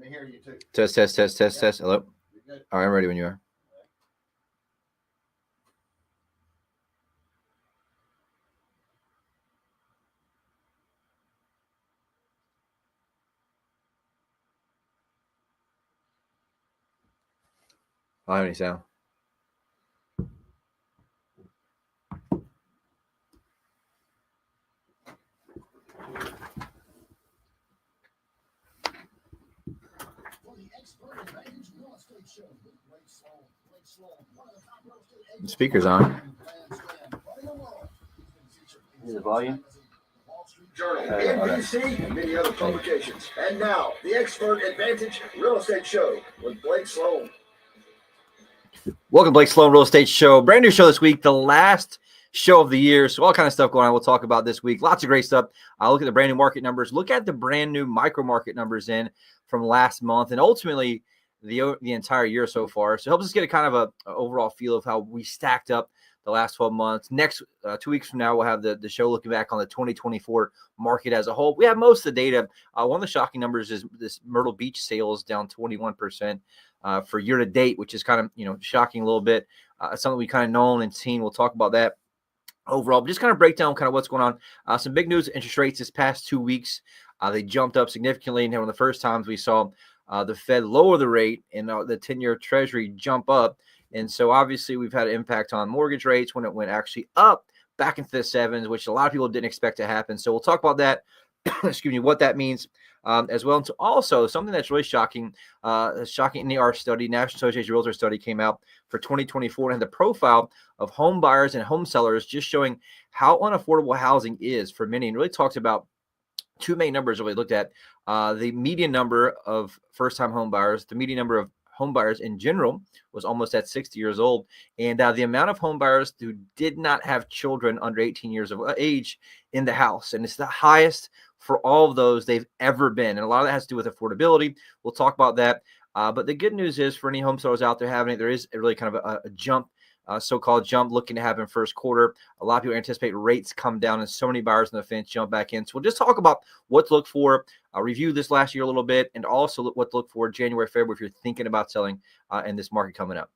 me hear you too. Test. Hello. All right, I'm ready when you are. I don't have any sound. The speaker's on. Is the volume? Journal, NBC, and many other publications. And now, the Expert Advantage Real Estate Show with Blake Sloan. Welcome, Blake Sloan Real Estate Show. Brand new show this week, the last show of the year. So all kind of stuff going on we'll talk about this week. Lots of great stuff. Look at the brand new market numbers. Look at the brand new micro market numbers in from last month and ultimately the entire year so far. So it helps us get a kind of a overall feel of how we stacked up the last 12 months. Next 2 weeks from now, we'll have the show looking back on the 2024 market as a whole. We have most of the data. One of the shocking numbers is this Myrtle Beach sales down 21% for year to date, which is kind of, shocking a little bit. Something we kind of known and seen. We'll talk about that overall, but just kind of break down kind of what's going on. Some big news, interest rates this past 2 weeks. They jumped up significantly. And one of the first times we saw the Fed lower the rate and the 10-year Treasury jump up. And so obviously we've had an impact on mortgage rates when it went actually up back into the sevens, which a lot of people didn't expect to happen. So we'll talk about that, excuse me, what that means as well. And so also something that's really shocking in our study, National Association of Realtors study came out for 2024 and had the profile of home buyers and home sellers, just showing how unaffordable housing is for many, and really talks about two main numbers that we looked at. The median number of first-time home buyers, the median number of home buyers in general was almost at 60 years old. And the amount of home buyers who did not have children under 18 years of age in the house. And it's the highest for all of those they've ever been. And a lot of that has to do with affordability. We'll talk about that. But the good news is for any home sellers out there having it, there is a really kind of a jump, so-called jump looking to happen first quarter. A lot of people anticipate rates come down and so many buyers on the fence jump back in. So we'll just talk about what to look for, review this last year a little bit, and also what to look for January, February if you're thinking about selling in this market coming up.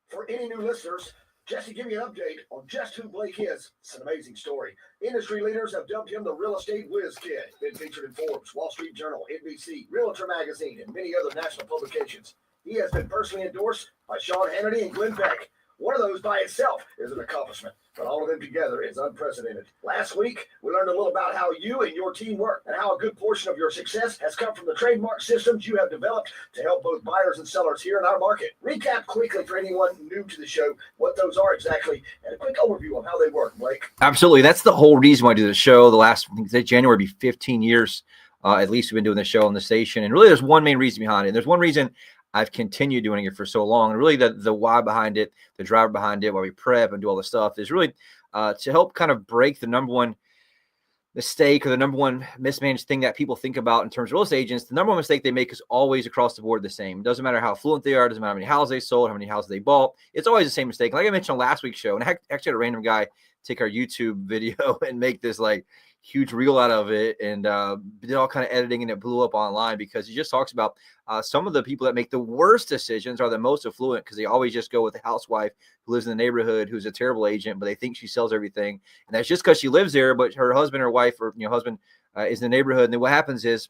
For any new listeners, just to give you an update on just who Blake is, it's an amazing story. Industry leaders have dubbed him the real estate whiz kid. Been featured in Forbes, Wall Street Journal, NBC, Realtor Magazine, and many other national publications. He has been personally endorsed by Sean Hannity and Glenn Beck. One of those by itself is an accomplishment, but all of them together is unprecedented. Last week, we learned a little about how you and your team work and how a good portion of your success has come from the trademark systems you have developed to help both buyers and sellers here in our market. Recap quickly for anyone new to the show what those are exactly and a quick overview of how they work, Blake. Absolutely. That's the whole reason why I do the show. The last, I think January will be 15 years. At least we've been doing the show on the station. And really, there's one main reason behind it. And there's one reason I've continued doing it for so long. And really the why behind it, the driver behind it, why we prep and do all the stuff is really to help kind of break the number one mistake or the number one mismanaged thing that people think about in terms of real estate agents. The number one mistake they make is always across the board the same. It doesn't matter how affluent they are. It doesn't matter how many houses they sold, how many houses they bought. It's always the same mistake. Like I mentioned on last week's show, and I actually had a random guy take our YouTube video and make this like huge reel out of it and did all kind of editing, and it blew up online because he just talks about some of the people that make the worst decisions are the most affluent because they always just go with the housewife who lives in the neighborhood who's a terrible agent, but they think she sells everything. And that's just because she lives there, but her husband or wife or husband is in the neighborhood. And then what happens is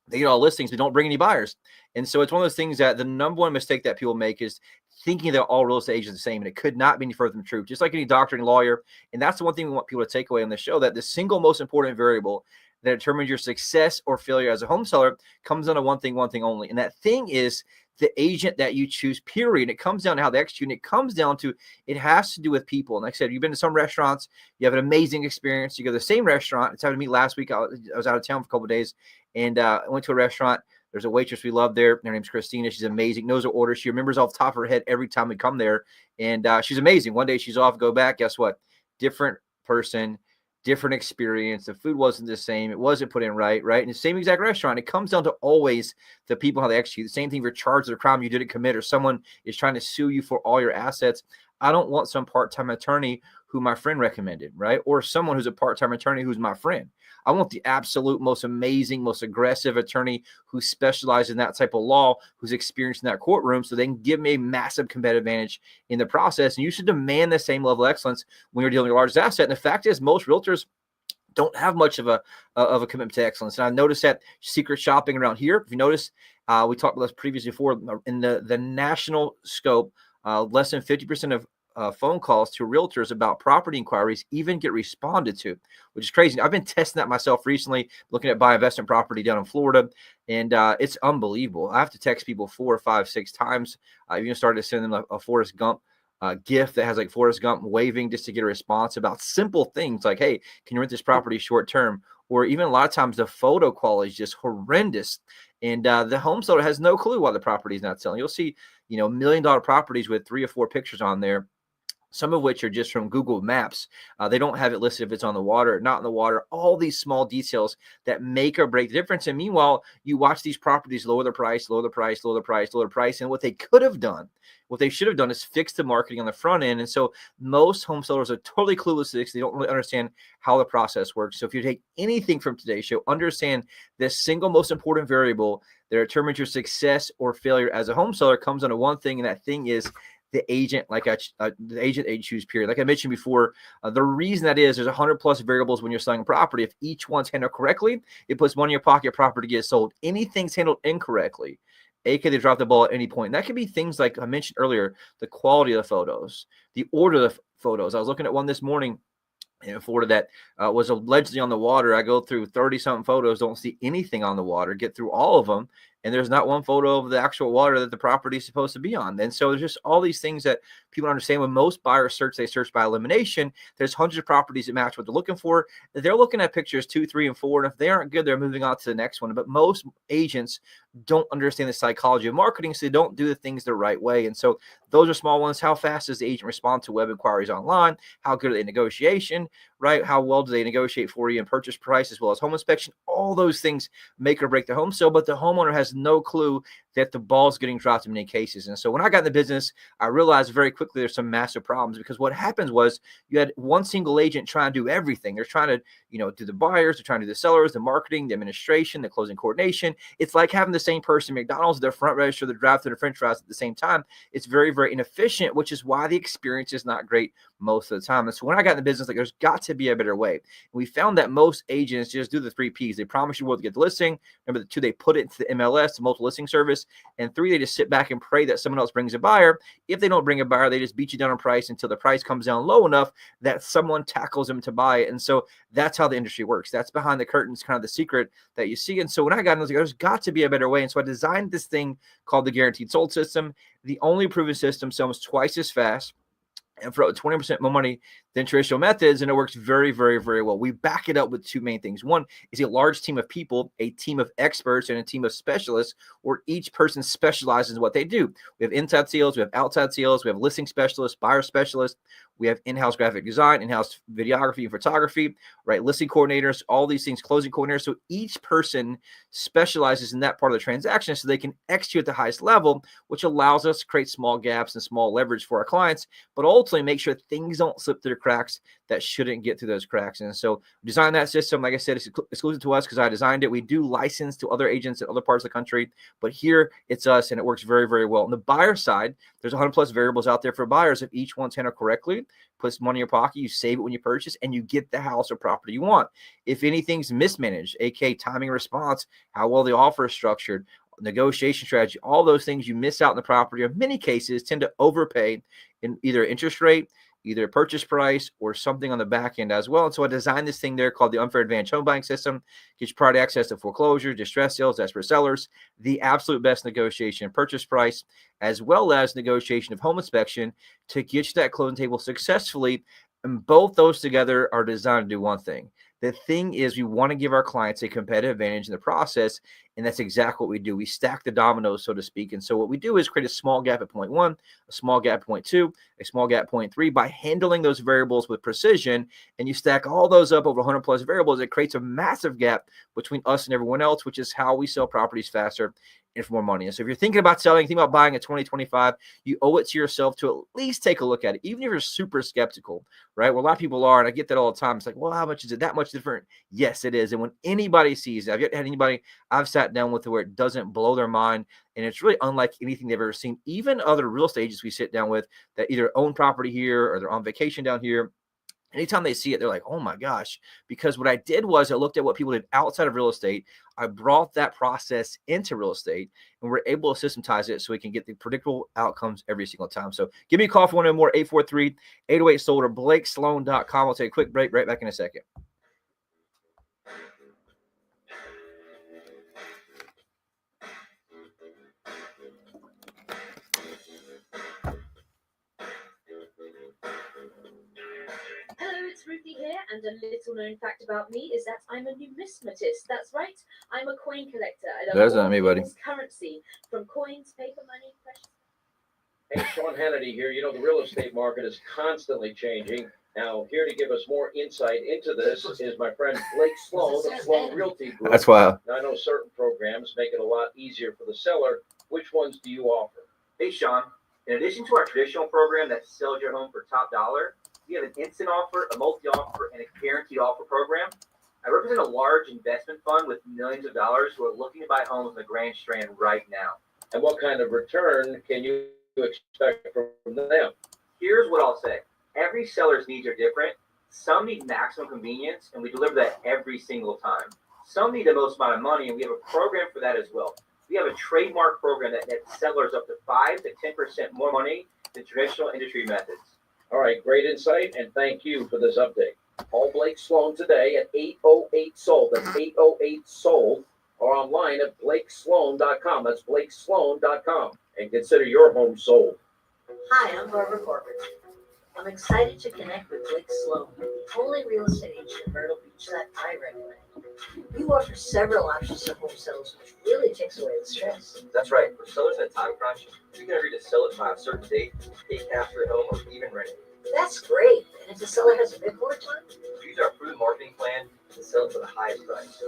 they get all listings, but don't bring any buyers. And so it's one of those things that the number one mistake that people make is thinking that all real estate agents are the same, and it could not be any further from the truth, just like any doctor and lawyer. And that's the one thing we want people to take away on the show, that the single most important variable that determines your success or failure as a home seller comes down to one thing only. And that thing is the agent that you choose, period. And it comes down to how they execute, and it comes down to, it has to do with people. And like I said, you've been to some restaurants, you have an amazing experience. You go to the same restaurant. It's happened to me last week. I was out of town for a couple of days, and I went to a restaurant. There's a waitress we love there. Her name's Christina. She's amazing. Knows her order. She remembers off the top of her head every time we come there. And she's amazing. One day she's off, go back. Guess what? Different person, different experience. The food wasn't the same. It wasn't put in right? In the same exact restaurant. It comes down to always the people, how they execute. The same thing if you're charged with a crime you didn't commit or someone is trying to sue you for all your assets. I don't want some part-time attorney who my friend recommended, right? Or someone who's a part-time attorney who's my friend. I want the absolute most amazing, most aggressive attorney who specializes in that type of law, who's experienced in that courtroom, so they can give me a massive competitive advantage in the process. And you should demand the same level of excellence when you're dealing with your largest asset. And the fact is, most realtors don't have much of a commitment to excellence. And I've noticed that secret shopping around here. If you notice, we talked about this previously before, in the national scope, less than 50% of phone calls to realtors about property inquiries even get responded to, which is crazy. I've been testing that myself recently, looking at buy investment property down in Florida, and it's unbelievable. I have to text people 4 or 5, 6 times. I've even started to send them a Forrest Gump gift that has like Forrest Gump waving just to get a response about simple things like, hey, can you rent this property short term? Or even a lot of times the photo quality is just horrendous. And the home seller has no clue why the property is not selling. You'll see, $1 million properties with 3 or 4 pictures on there, some of which are just from Google Maps. They don't have it listed if it's on the water or not in the water. All these small details that make or break the difference. And meanwhile, you watch these properties lower the price, lower the price, lower the price, lower the price. And what they could have done, what they should have done is fix the marketing on the front end. And so most home sellers are totally clueless to this. They don't really understand how the process works. So if you take anything from today's show, understand this single most important variable that determines your success or failure as a home seller comes down to one thing, and that thing is the agent, the agent they choose, period. Like I mentioned before, the reason that is, there's 100 plus variables when you're selling a property. If each one's handled correctly, it puts money in your pocket, property gets sold. Anything's handled incorrectly, aka they drop the ball at any point. And that could be things like I mentioned earlier, the quality of the photos, the order of the photos. I was looking at one this morning in Florida that was allegedly on the water. I go through 30-something photos, don't see anything on the water, get through all of them, and there's not one photo of the actual water that the property is supposed to be on. And so there's just all these things that people understand. When most buyers search, they search by elimination. There's hundreds of properties that match what they're looking for. They're looking at pictures 2, 3, and 4, and if they aren't good, they're moving on to the next one. But most agents don't understand the psychology of marketing, so they don't do the things the right way. And so those are small ones. How fast does the agent respond to web inquiries online? How good are they in negotiation, right? How well do they negotiate for you in purchase price as well as home inspection? All those things make or break the home sale, but the homeowner has no clue that the ball's getting dropped in many cases. And so when I got in the business, I realized very quickly there's some massive problems, because what happens was you had one single agent trying to do everything. They're trying to, do the buyers, they're trying to do the sellers, the marketing, the administration, the closing coordination. It's like having the same person, McDonald's, their front register, the drive through the French fries at the same time. It's very, very inefficient, which is why the experience is not great most of the time. And so when I got in the business, there's got to be a better way. And we found that most agents just do the 3 Ps. They promise you will get the listing. Number 2, they put it into the MLS, the multiple listing service. And 3, they just sit back and pray that someone else brings a buyer. If they don't bring a buyer, they just beat you down on price until the price comes down low enough that someone tackles them to buy it. And so that's how the industry works. That's behind the curtains, kind of the secret that you see. And so when I got in, I was like, there's got to be a better way. And so I designed this thing called the Guaranteed Sold System, the only proven system, so almost twice as fast and for 20% more money than traditional methods. And it works very, very, very well. We back it up with 2 main things. One is a large team of people, a team of experts, and a team of specialists, where each person specializes in what they do. We have inside sales, we have outside sales, we have listing specialists, buyer specialists, we have in-house graphic design, in-house videography and photography, right? Listing coordinators, all these things, closing coordinators. So each person specializes in that part of the transaction so they can execute at the highest level, which allows us to create small gaps and small leverage for our clients, but ultimately make sure things don't slip through the cracks that shouldn't get through those cracks. And so design that system, like I said, it's exclusive to us because I designed it. We do license to other agents in other parts of the country, but here it's us, and it works very, very well. On the buyer side, there's 100 plus variables out there for buyers. If each one's handled correctly, puts money in your pocket, you save it when you purchase, and you get the house or property you want. If anything's mismanaged, aka timing and response, how well the offer is structured, negotiation strategy, all those things you miss out in the property, in many cases tend to overpay in either interest rate, either purchase price, or something on the back end as well. And so I designed this thing there called the Unfair Advantage Home Buying System. Gives you priority access to foreclosure, distress sales, desperate sellers, the absolute best negotiation and purchase price, as well as negotiation of home inspection to get you to that closing table successfully. And both those together are designed to do one thing. The thing is, we want to give our clients a competitive advantage in the process, And that's exactly what we do. We stack the dominoes, so to speak. And so what we do is create a small gap at point 1, a small gap at point 2, a small gap at point 3 by handling those variables with precision. And you stack all those up over 100 plus variables. It creates a massive gap between us and everyone else, which is how we sell properties faster and for more money. And so if you're thinking about selling, think about buying in 2025, you owe it to yourself to at least take a look at it, even if you're super skeptical, right? Well, a lot of people are, and I get that all the time. It's like, well, how much is it? That much different? Yes, it is. And when anybody sees it, I've yet had anybody I've sat down with where it doesn't blow their mind, and it's really unlike anything they've ever seen. Even other real estate agents we sit down with that either own property here or they're on vacation down here, anytime they see it, they're like, oh my gosh, because what I did was I looked at what people did outside of real estate. I brought that process into real estate, and we're able to systematize it so we can get the predictable outcomes every single time. So give me a call for one more, 843-808-SOLD or BlakeSloan.com. I'll take a quick break, right back in a second. Hello, it's Ruthie here, and a little known fact about me is that I'm a numismatist. That's right, I'm a coin collector. I That's not me, buddy. Currency, from coins, paper money, precious. Hey, Sean Hannity here. You know, the real estate market is constantly changing. Now, here to give us more insight into this is my friend Blake Sloan of Sloan Realty Group. That's why. Now, I know certain programs make it a lot easier for the seller. Which ones do you offer? Hey, Sean. In addition to our traditional program that sells your home for top dollar, we have an instant offer, a multi-offer, and a guaranteed offer program. I represent a large investment fund with millions of dollars who are looking to buy homes in the Grand Strand right now. And what kind of return can you expect from them? Here's what I'll say. Every seller's needs are different. Some need maximum convenience, and we deliver that every single time. Some need the most amount of money, and we have a program for that as well. We have a trademark program that nets sellers up to 5 to 10% more money than traditional industry methods. All right, great insight, and thank you for this update. Call Blake Sloan today at 808-SOLD. That's 808-SOLD, or online at BlakeSloan.com. That's BlakeSloan.com. And consider your home sold. Hi, I'm Barbara Corbett. I'm excited to connect with Blake Sloan, the only real estate agent in Myrtle Beach that I recommend. You offer several options to home sales, which really takes away the stress. That's right. For sellers that time crunch, you can agree to sell it by a certain date, pay cash for your home, or even rent it. That's great. And if the seller has a bit more time, Use our proven marketing plan to sell it for the highest price.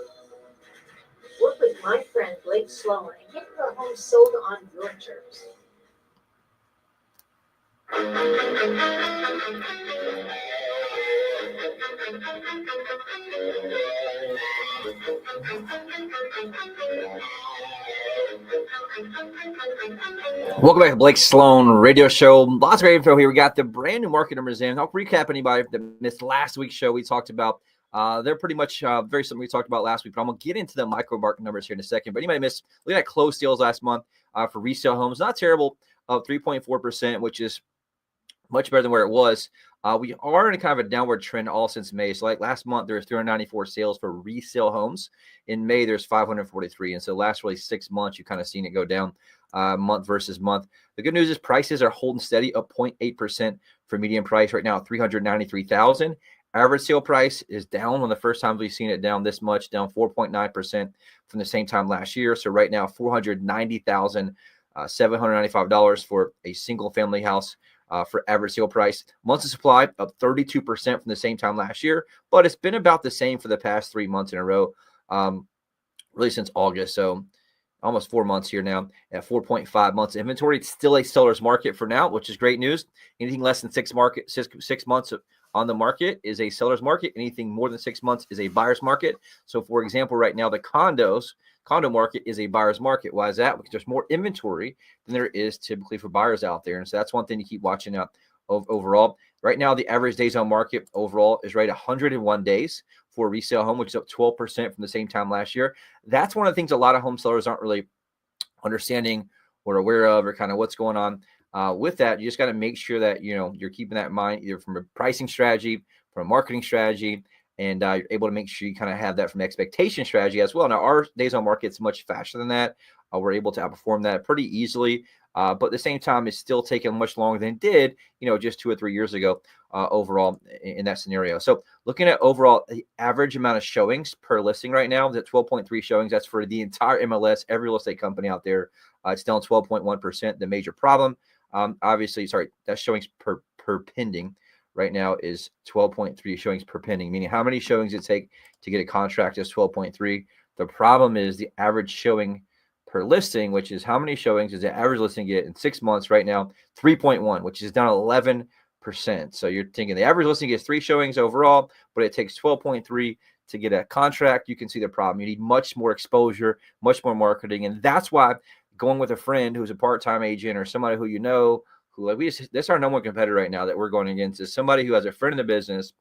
work with my friend Blake Sloan and get your home sold on your terms. Welcome back to Blake Sloan Radio Show. Lots of great info here. We got the brand new market numbers in. I'll recap anybody that missed last week's show. We talked about they're pretty much very similar we talked about last week, but I'm going to get into the micro market numbers here in a second. But anybody missed, look at closed sales last month for resale homes. Not terrible, 3.4%, which is much better than where it was. We are in a kind of a downward trend all since May. So like last month, there was 394 sales for resale homes. In May, there's 543. And so last really 6 months, you've kind of seen it go down month versus month. The good news is prices are holding steady, up 0.8% for median price right now at $393,000. Average sale price is down. One of the first times we've seen it down this much, down 4.9% from the same time last year. So right now, $490,795 for a single family house. For average sale price. Months of supply up 32% from the same time last year, but it's been about the same for the past 3 months in a row, really since August. So almost 4 months here now at 4.5 months inventory. It's still a seller's market for now, which is great news. Anything less than 6 months on the market is a seller's market. Anything more than 6 months is a buyer's market. So for example, right now, the condo market is a buyer's market. Why is that? Because there's more inventory than there is typically for buyers out there. And so that's one thing to keep watching out overall. Right now, the average days on market overall is right 101 days for a resale home, which is up 12% from the same time last year. That's one of the things a lot of home sellers aren't really understanding or aware of, or kind of what's going on with that. You just got to make sure that, you're keeping that in mind, either from a pricing strategy, from a marketing strategy, and you're able to make sure you kind of have that from expectation strategy as well. Now, our days on market is much faster than that. We're able to outperform that pretty easily, but at the same time, it's still taking much longer than it did, just 2 or 3 years ago overall in that scenario. So looking at overall the average amount of showings per listing right now, that's 12.3 showings. That's for the entire MLS, every real estate company out there. It's down 12.1%. The major problem, obviously, that's showings per pending. Right now is 12.3 showings per pending, meaning how many showings it take to get a contract is 12.3. The problem is the average showing per listing, which is how many showings does the average listing get in 6 months right now, 3.1, which is down 11%. So you're thinking the average listing gets 3 showings overall, but it takes 12.3 to get a contract. You can see the problem. You need much more exposure, much more marketing. And that's why going with a friend who's a part-time agent or somebody who that's our number one competitor right now that we're going against is somebody who has a friend in the business.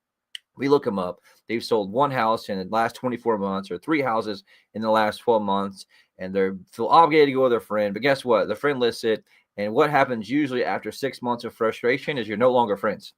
We look them up. They've sold 1 house in the last 24 months or 3 houses in the last 12 months, and they feel obligated to go with their friend. But guess what? The friend lists it, and what happens usually after 6 months of frustration is you're no longer friends.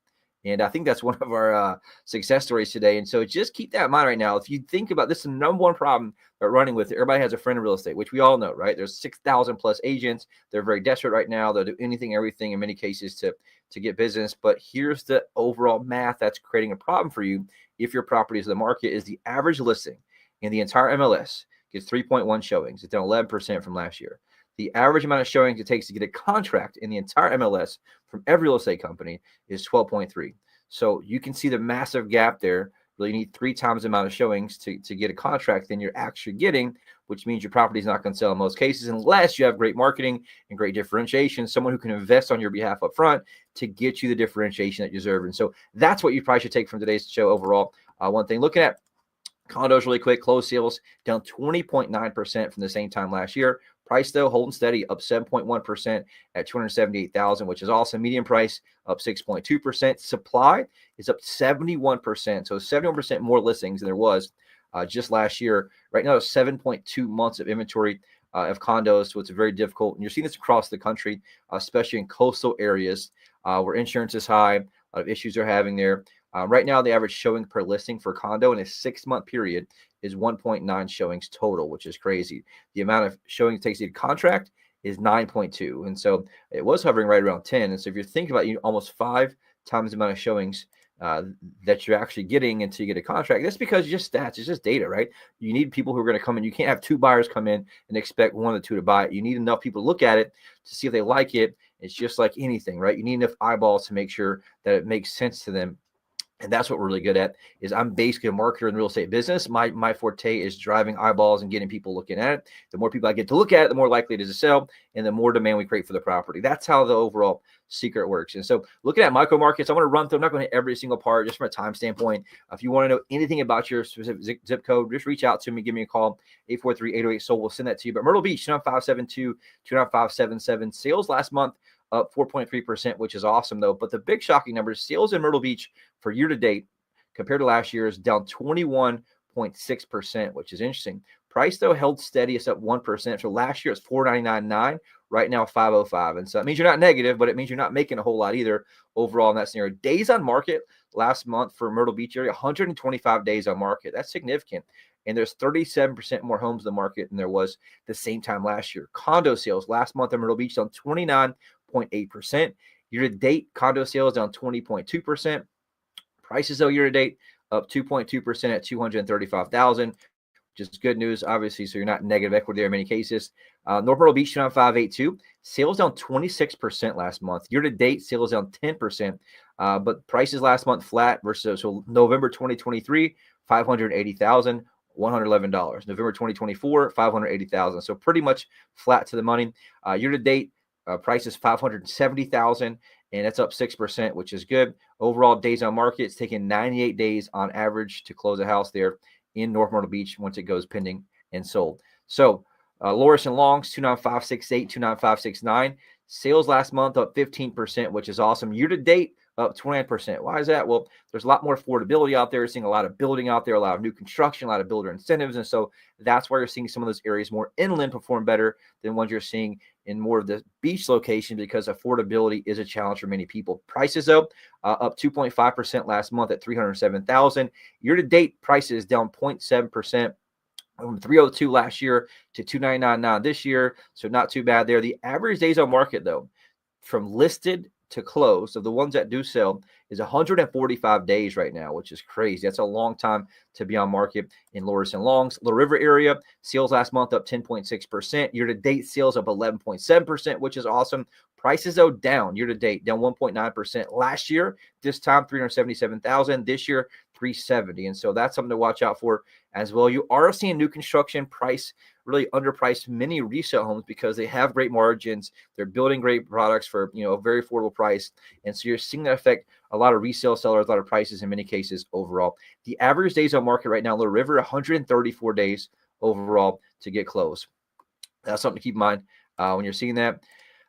And I think that's one of our success stories today. And so just keep that in mind right now. If you think about this, the number one problem they're running with, everybody has a friend in real estate, which we all know, right? There's 6,000 plus agents. They're very desperate right now. They'll do anything, everything in many cases to get business. But here's the overall math that's creating a problem for you. If your property is the market, is the average listing in the entire MLS gets 3.1 showings. It's down 11% from last year. The average amount of showings it takes to get a contract in the entire MLS from every real estate company is 12.3. So you can see the massive gap there. Really, you need 3 times the amount of showings to get a contract than you're actually getting, which means your property is not going to sell in most cases unless you have great marketing and great differentiation, someone who can invest on your behalf up front to get you the differentiation that you deserve. And so that's what you probably should take from today's show overall. One thing, looking at condos really quick, closed sales down 20.9% from the same time last year. Price, though, holding steady, up 7.1% at $278,000, which is awesome. Median price up 6.2%. Supply is up 71%. So 71% more listings than there was just last year. Right now, 7.2 months of inventory of condos. So it's very difficult. And you're seeing this across the country, especially in coastal areas where insurance is high. A lot of issues they're having there. Right now, the average showing per listing for condo in a 6-month period is 1.9 showings total, which is crazy. The amount of showings it takes to get a contract is 9.2. And so it was hovering right around 10. And so if you're thinking about almost 5 times the amount of showings that you're actually getting until you get a contract, that's because it's just stats. It's just data, right? You need people who are going to come in. You can't have 2 buyers come in and expect 1 of the 2 to buy it. You need enough people to look at it to see if they like it. It's just like anything, right? You need enough eyeballs to make sure that it makes sense to them. And that's what we're really good at. Is I'm basically a marketer in the real estate business. My forte is driving eyeballs and getting people looking at it. The more people I get to look at it, the more likely it is to sell, and the more demand we create for the property. That's how the overall secret works. And so looking at micro markets, I want to run through. I'm not going to hit every single part just from a time standpoint. If you want to know anything about your specific zip code, just reach out to me. Give me a call, 843-808-SOLD. We'll send that to you. But Myrtle Beach, 29572-29577. Sales last month up 4.3%, which is awesome, though. But the big shocking numbers, sales in Myrtle Beach for year to date compared to last year is down 21.6%, which is interesting. Price, though, held steady. It's up 1%. So last year it's $499.9. Right now, $505. And so that means you're not negative, but it means you're not making a whole lot either overall in that scenario. Days on market last month for Myrtle Beach area, 125 days on market. That's significant. And there's 37% more homes in the market than there was the same time last year. Condo sales last month in Myrtle Beach down 29.8%. Year to date, condo sales down 20.2%. Prices, though, year to date up 2.2% at $235,000, which is good news, obviously. So you're not negative equity there in many cases. North Myrtle Beach, 582. Sales down 26% last month. Year to date, sales down 10%. But prices last month flat versus November 2023, $580,000. $111. November 2024, $580,000. So pretty much flat to the money. Year to date, price is $570,000, and that's up 6%, which is good. Overall, days on market, it's taking 98 days on average to close a house there in North Myrtle Beach once it goes pending and sold. So Loris and Longs, 29568, 29569. Sales last month up 15%, which is awesome. Year to date, up 29%. Why is that? Well, there's a lot more affordability out there. You're seeing a lot of building out there, a lot of new construction, a lot of builder incentives. And so that's why you're seeing some of those areas more inland perform better than ones you're seeing in more of the beach location, because affordability is a challenge for many people. Prices, though, up 2.5% last month at $307,000. Year to date, prices down 0.7%. From 302 last year to 299 this year. So not too bad there. The average days on market, though, from listed to close of the ones that do sell is 145 days right now, which is crazy. That's a long time to be on market in Loris and Longs. Little River area, sales last month up 10.6%. Year to date, sales up 11.7%, which is awesome. Prices, though, down year to date, down 1.9%. Last year, this time, 377,000. This year, 370. And so that's something to watch out for as well. You are seeing new construction price really underpriced many resale homes because they have great margins. They're building great products for, a very affordable price. And so you're seeing that affect a lot of resale sellers, a lot of prices in many cases overall. The average days on market right now, Little River, 134 days overall to get closed. That's something to keep in mind when you're seeing that.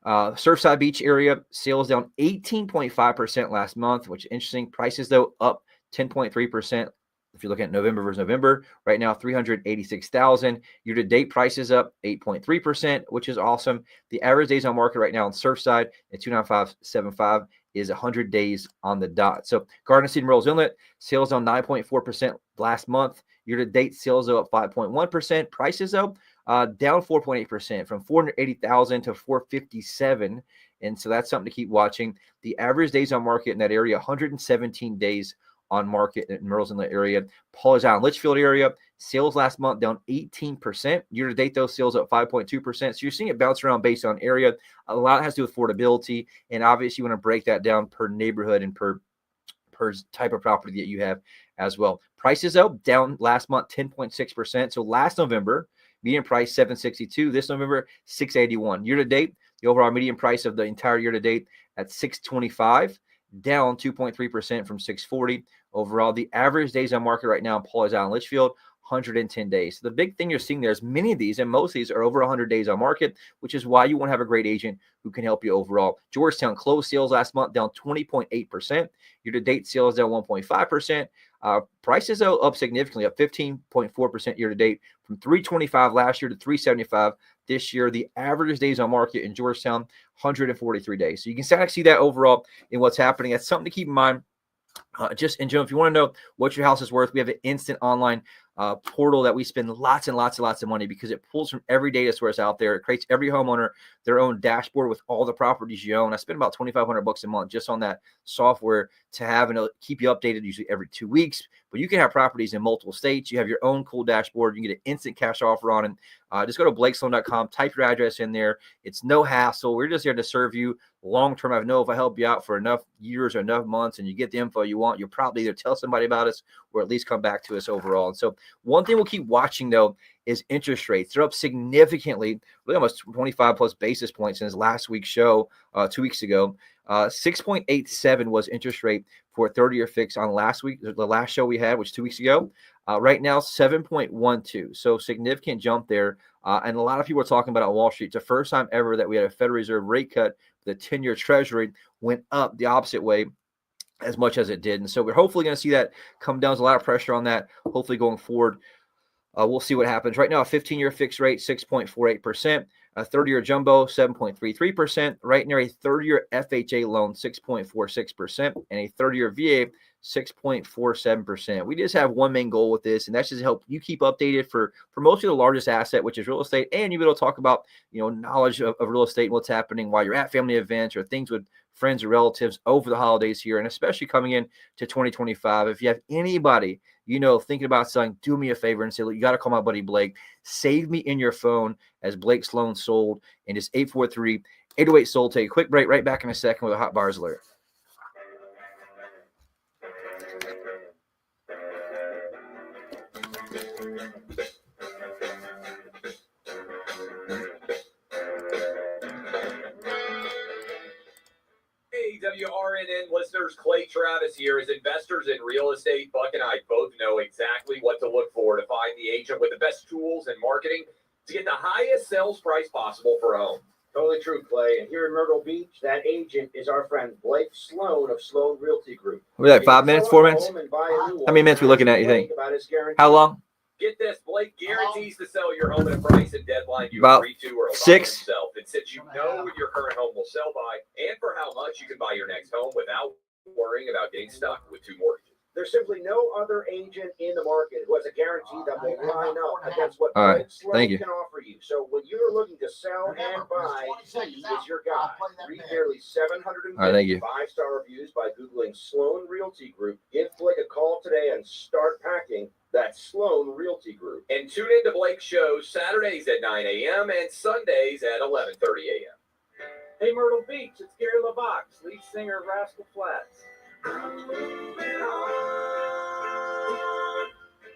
Surfside Beach area, sales down 18.5% last month, which is interesting. Prices, though, up 10.3%. If you're looking at November versus November, right now, 386,000. Year to date, prices up 8.3%, which is awesome. The average days on market right now on Surfside at 295.75 is 100 days on the dot. So Garden City, Myrtle's Inlet, sales down 9.4% last month. Year to date, sales are up 5.1%. Prices, though, down 4.8% from 480,000 to 457. And so that's something to keep watching. The average days on market in that area, 117 days on market in Myrtle's Inlet area. Paul's Island, Litchfield area, sales last month down 18%. Year to date, those sales up 5.2%. So you're seeing it bounce around based on area. A lot has to do with affordability. And obviously, you want to break that down per neighborhood and per type of property that you have as well. Prices, though, down last month 10.6%. So last November, median price $762. This November, $681. Year to date, the overall median price of the entire year to date at $625, down 2.3% from $640. Overall, the average days on market right now in Paul's Island, Litchfield, 110 days. So the big thing you're seeing there is many of these, and most of these are over 100 days on market, which is why you want to have a great agent who can help you overall. Georgetown closed sales last month down 20.8%. Year-to-date sales down 1.5%. Prices, though, up significantly, up 15.4% year-to-date from $325 last year to $375 this year. The average days on market in Georgetown, 143 days. So you can kind of see that overall in what's happening. That's something to keep in mind. Just in general, if you want to know what your house is worth, we have an instant online portal that we spend lots and lots and lots of money because it pulls from every data source out there. It creates every homeowner their own dashboard with all the properties you own. I spend about $2,500 a month just on that software to have, and it'll keep you updated usually every 2 weeks. But you can have properties in multiple states. You have your own cool dashboard. You can get an instant cash offer on it. Just go to blakesloan.com, type your address in there. It's no hassle. We're just here to serve you long term. I know if I help you out for enough years or enough months and you get the info you want, you'll probably either tell somebody about us or at least come back to us overall. And so one thing we'll keep watching, though, is interest rates. They're up significantly, really almost 25 plus basis points since last week's show 2 weeks ago. 6.87 was interest rate for a 30-year fix on the last show we had, which 2 weeks ago. Right now, 7.12. So significant jump there. And a lot of people are talking about it on Wall Street. It's the first time ever that we had a Federal Reserve rate cut. The 10-year Treasury went up the opposite way as much as it did. And so we're hopefully going to see that come down. There's a lot of pressure on that, hopefully going forward. We'll see what happens. Right now, a 15-year fixed rate, 6.48%. A 30-year jumbo, 7.33%. Right near a 30-year FHA loan, 6.46%. And a 30-year VA, 6.47%. We just have one main goal with this, and that's just to help you keep updated for mostly the largest asset, which is real estate. And you'll be able to talk about, knowledge of real estate and what's happening while you're at family events or things with friends or relatives over the holidays here, and especially coming in to 2025. If you have anybody thinking about selling, do me a favor and say, look, you got to call my buddy Blake. Save me in your phone as Blake Sloan Sold, and it's 843-808-SOLD. Take a quick break. Right back in a second with a hot bars alert. WRNN listeners, Clay Travis here. As investors in real estate, Buck and I both know exactly what to look for to find the agent with the best tools and marketing to get the highest sales price possible for a home. Totally true, Clay. And here in Myrtle Beach, that agent is our friend Blake Sloan of Sloan Realty Group. We're like 5 minutes, 4 minutes. How many minutes we looking at, you think? How long? Get this, Blake guarantees to sell your home at a price and deadline you About agree to or abide 6. himself. And since you know when your current home will sell by and for how much, you can buy your next home without worrying about getting stuck with 2 mortgages. There's simply no other agent in the market who has a guarantee that will line up against what All right. Blake Sloan Thank you. can offer you. So when you're looking to sell and buy, he is your guy. Read nearly 750 All right, thank you. 5-star reviews by Googling Sloan Realty Group. Give Blake a call today and start packing. That's Sloan Realty Group. And tune in to Blake's shows Saturdays at 9 a.m. and Sundays at 11:30 a.m. Hey, Myrtle Beach, it's Gary LaVox, lead singer of Rascal Flatts.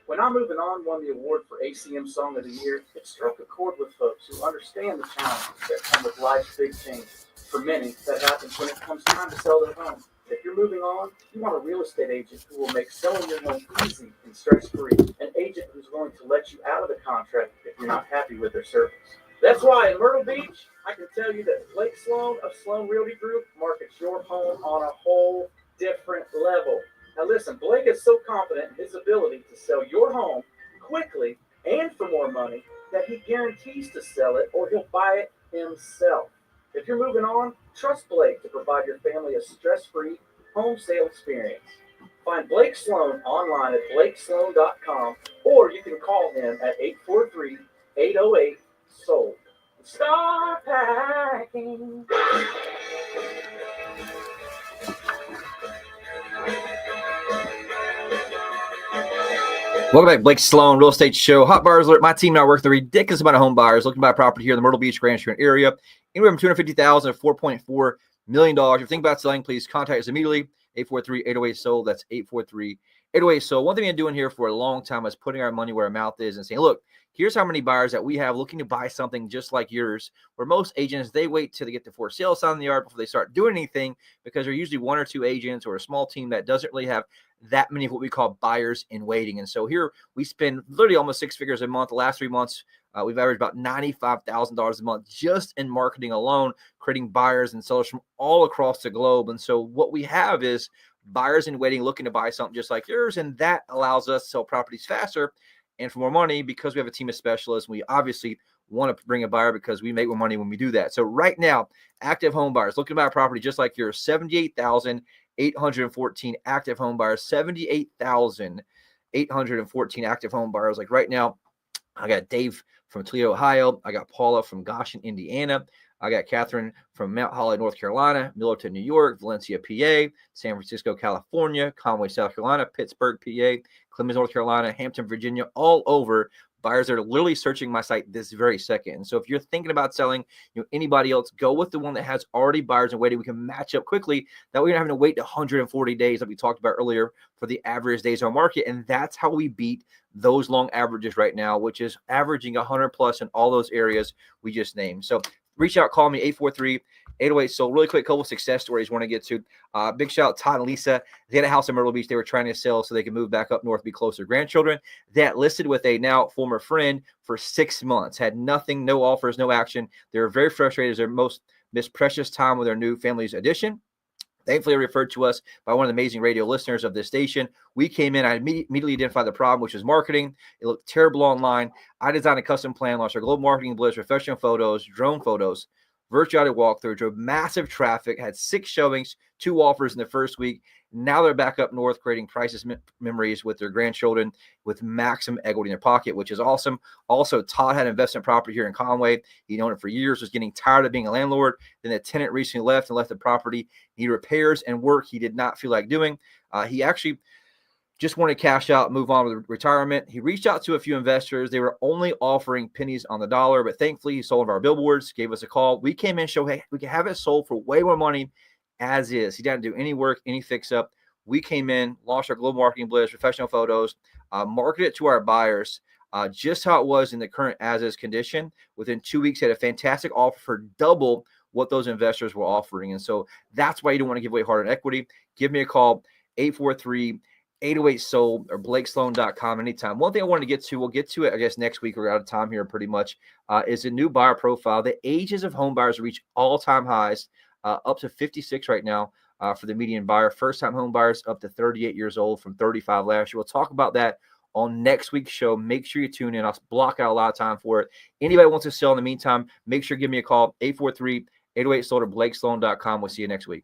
When I'm Moving On won the award for ACM Song of the Year, it struck a chord with folks who understand the challenges that come with life's big changes. For many, that happens when it comes time to sell their home. If you're moving on, you want a real estate agent who will make selling your home easy and stress-free. An agent who's willing to let you out of the contract if you're not happy with their service. That's why in Myrtle Beach, I can tell you that Blake Sloan of Sloan Realty Group markets your home on a whole different level. Now listen, Blake is so confident in his ability to sell your home quickly and for more money that he guarantees to sell it or he'll buy it himself. If you're moving on, trust Blake to provide your family a stress-free home sale experience. Find Blake Sloan online at blakesloan.com or you can call him at 843-808-SOLD. Start packing. Welcome back, Blake Sloan, Real Estate Show. Hot buyers alert. My team and I work with a ridiculous amount of home buyers looking to buy property here in the Myrtle Beach, Grand Street area. Anywhere from $250,000 to $4.4 million. If you think about selling, please contact us immediately. 843-808-SOLD. That's 843-808-SOLD. One thing we've been doing here for a long time is putting our money where our mouth is and saying, look, here's how many buyers that we have looking to buy something just like yours, where most agents, they wait till they get the for sale sign in the yard before they start doing anything because they're usually 1 or 2 agents or a small team that doesn't really have that many of what we call buyers in waiting. And so here we spend literally almost 6 figures a month. The last 3 months, we've averaged about $95,000 a month just in marketing alone, creating buyers and sellers from all across the globe. And so what we have is buyers in waiting looking to buy something just like yours, and that allows us to sell properties faster and for more money because we have a team of specialists. We obviously want to bring a buyer because we make more money when we do that. So right now, active home buyers looking to buy a property just like yours, 78,814 active home buyers, 78,814 active home buyers. Like right now, I got Dave from Toledo, Ohio. I got Paula from Goshen, Indiana. I got Catherine from Mount Holly, North Carolina, Millerton, New York, Valencia, PA, San Francisco, California, Conway, South Carolina, Pittsburgh, PA, Clemens, North Carolina, Hampton, Virginia, all over. Buyers are literally searching my site this very second. And so if you're thinking about selling, anybody else, go with the one that has already buyers in waiting. We can match up quickly. That way you're not having to wait 140 days like we talked about earlier for the average days on market. And that's how we beat those long averages right now, which is averaging 100 plus in all those areas we just named. So reach out, call me, 843-808. So really quick, couple success stories I want to get to. Big shout out Todd and Lisa. They had a house in Myrtle Beach. They were trying to sell so they could move back up north, be closer to grandchildren. That listed with a now former friend for 6 months. Had nothing, no offers, no action. They were very frustrated. It was their most precious time with their new family's addition. Thankfully, referred to us by one of the amazing radio listeners of this station. We came in, I immediately identified the problem, which was marketing. It looked terrible online. I designed a custom plan, launched our global marketing blitz, professional photos, drone photos, virtual walkthrough, drove massive traffic, had 6 showings, 2 offers in the first week. Now they're back up north creating priceless memories with their grandchildren with maximum equity in their pocket, which is awesome. Also, Todd had investment property here in Conway. He'd owned it for years, was getting tired of being a landlord. Then the tenant recently left and left the property. He repairs and work he did not feel like doing. He actually just wanted to cash out, move on with retirement. He reached out to a few investors. They were only offering pennies on the dollar, but thankfully he sold one of our billboards, gave us a call. We came in, showed, hey, we can have it sold for way more money as is. He didn't do any work, any fix up. We came in, launched our global marketing blitz, professional photos, marketed it to our buyers, just how it was in the current as is condition. Within 2 weeks, had a fantastic offer for double what those investors were offering. And so that's why you don't want to give away hard-earned equity. Give me a call, 843 808 sold or blakesloan.com anytime. One thing I wanted to get to, we'll get to it, I guess, next week. We're out of time here pretty much, is a new buyer profile. The ages of home buyers reach all-time highs, up to 56 right now for the median buyer. First-time home buyers up to 38 years old from 35 last year. We'll talk about that on next week's show. Make sure you tune in. I'll block out a lot of time for it. Anybody wants to sell in the meantime, make sure give me a call, 843-808-SOLD or blakesloan.com. We'll see you next week.